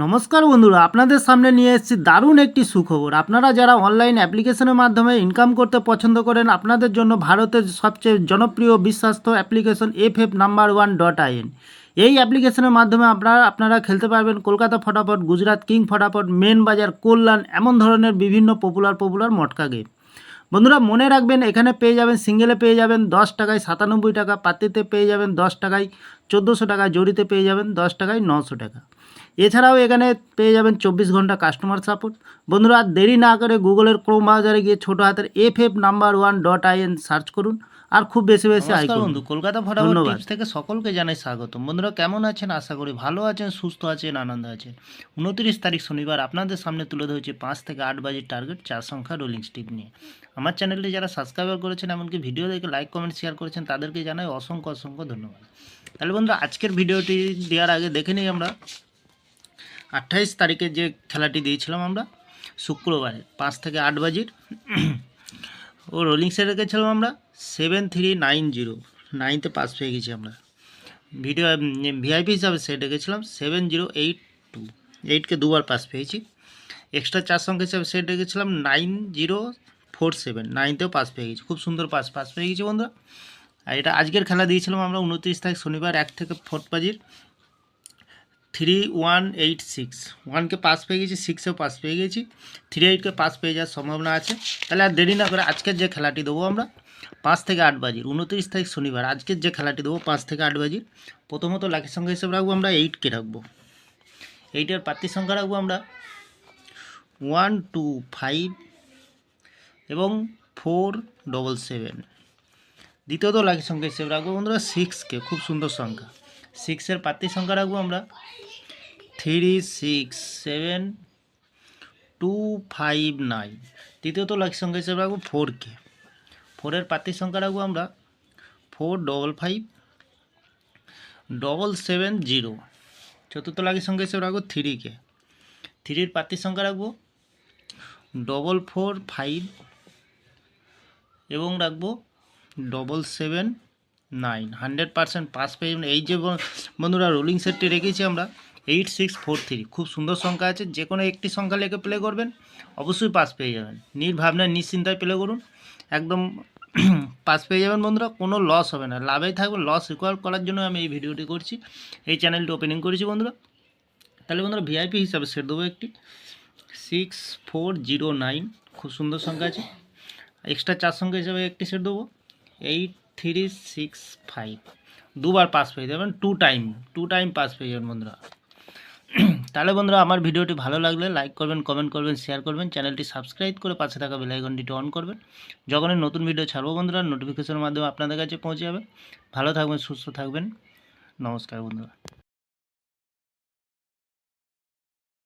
নমস্কার বন্ধুরা, আপনাদের সামনে নিয়ে এসেছি দারুণ একটি সুখবর। আপনারা যারা অনলাইন অ্যাপ্লিকেশনের মাধ্যমে ইনকাম করতে পছন্দ করেন, আপনাদের জন্য ভারতের সবচেয়ে জনপ্রিয় বিশ্বস্ত অ্যাপ্লিকেশন FF No.1.in। এই অ্যাপ্লিকেশনের মাধ্যমে আপনারা খেলতে পারবেন কলকাতা ফটাফট, গুজরাট কিং ফটাফট, মেন বাজার, কল্যাণ, এমন ধরনের বিভিন্ন পপুলার মটকা গেম। বন্ধুরা মনে রাখবেন, এখানে পেয়ে যাবেন সিঙ্গেলে পেয়ে যাবেন 10 টাকায় 97 টাকা, পাতিতে পেয়ে যাবেন 10 টাকায় 1400 টাকা, জড়িতে পেয়ে যাবেন 10 টাকায় 900 টাকা। এছাড়াও এখানে পেয়ে যাবেন 24 ঘন্টা কাস্টমার সাপোর্ট। বন্ধুরা আর দেরি না করে গুগলের ক্রোম ব্রাউজারে গিয়ে ছোটো হাতের FF No.1.in সার্চ করুন আর খুব বেশি আয় করুন। বন্ধু, কলকাতা ফটাফট টিপস থেকে সকলকে জানাই স্বাগতম। বন্ধুরা কেমন আছেন? আশা করি ভালো আছেন, সুস্থ আছেন, আনন্দে আছেন। 29 তারিখ শনিবার আপনাদের সামনে তুলে ধরেছি 5 থেকে 8 বাজির টার্গেট 4 সংখ্যা রোলিং স্টিক নিয়ে। আমার চ্যানেলটি যারা সাবস্ক্রাইবার করেছেন, এমনকি ভিডিও দেখে লাইক কমেন্ট শেয়ার করেছেন, তাদেরকে জানাই অসংখ্য ধন্যবাদ। তাহলে বন্ধুরা আজকের ভিডিওটি দেওয়ার আগে দেখে নিই আমরা 28 তারিখে যে খেলাটি দিয়েছিলাম আমরা শুক্রবারে 5 থেকে 8 বাজির ও রোলিং সেট রেখেছিলাম আমরা 7390, 9তে পাস পেয়ে গেছি আমরা। ভিআইপি হিসাবে সেট রেখেছিলাম 7082, 8কে দুবার পাস পেয়েছি। এক্সট্রা 4 সংখ্যা হিসাবে সেট রেখেছিলাম 9047, 9তেও পাস পেয়ে গেছি। খুব সুন্দর পাস পেয়ে গেছি বন্ধুরা। আর এটা আজকের খেলা দিয়েছিলাম আমরা 29 তারিখ শনিবার 1 থেকে 4 বাজির 3186, 1কে পাস পেয়ে গেছি, 6এও পাস পেয়ে গেছি, 38কে পাস পেয়ে যাওয়ার সম্ভাবনা আছে। তাহলে আর দেরি না করে আজকের যে খেলাটি দেবো আমরা 5 থেকে 8 বাজির 29 তারিখ শনিবার, আজকের যে খেলাটি দেবো 5 থেকে 8 বাজির, প্রথমত লাকি সংখ্যা হিসেবে রাখবো আমরা 8কে রাখবো। 8এর প্রার্থী সংখ্যা রাখবো আমরা 1, 2, 5 এবং 477। দ্বিতীয়ত লাকি সংখ্যা হিসেবে রাখবো বন্ধুরা 6কে, খুব সুন্দর সংখ্যা। 6এর প্রার্থী সংখ্যা রাখবো আমরা 367259। তৃতীয়ত লাকি সংখ্যা হিসেবে রাখবো 4কে। 4এর প্রার্থী সংখ্যা রাখবো আমরা 455770। চতুর্থ লাকি সংখ্যা হিসেবে রাখবো 3কে। 3এর প্রার্থী সংখ্যা রাখবো 445 এবং রাখবো 779। 100% পাস পেয়ে যাবেন। এই যে বন্ধুরা রোলিং সেটটি রেখেছি আমরা 8643, খুব সুন্দর সংখ্যা আছে। যে কোনো একটি সংখ্যা লেগে প্লে করবেন, অবশ্যই পাস পেয়ে যাবেন। নির্ভাবনায় নিশ্চিন্তায় প্লে করুন, একদম পাস পেয়ে যাবেন বন্ধুরা। কোনো লস হবে না, লাভেই থাকবে। লস রিকভার করার জন্য আমি এই ভিডিওটি করছি, এই চ্যানেলটি ওপেনিং করেছি বন্ধুরা। তাহলে বন্ধুরা ভিআইপি হিসাবে সেট দেবো একটি 6409, খুব সুন্দর সংখ্যা আছে। এক্সট্রা 4 সংখ্যা হিসাবে একটি সেট দেবো 8365, দুবার পাস পেয়ে যাবেন। টু টাইম পাস পেয়ে যাবেন বন্ধুরা। তাহলে বন্ধুরা আমার ভিডিওটি ভালো লাগলে লাইক করবেন, কমেন্ট করবেন, শেয়ার করবেন, চ্যানেলটি সাবস্ক্রাইব করে পাশে থাকা বেল আইকনটি অন করবেন। যখনই নতুন ভিডিও ছাড়বো বন্ধুরা নোটিফিকেশনের মাধ্যমে আপনাদের কাছে পৌঁছে যাবে। ভালো থাকবেন, সুস্থ থাকবেন। নমস্কার বন্ধুরা।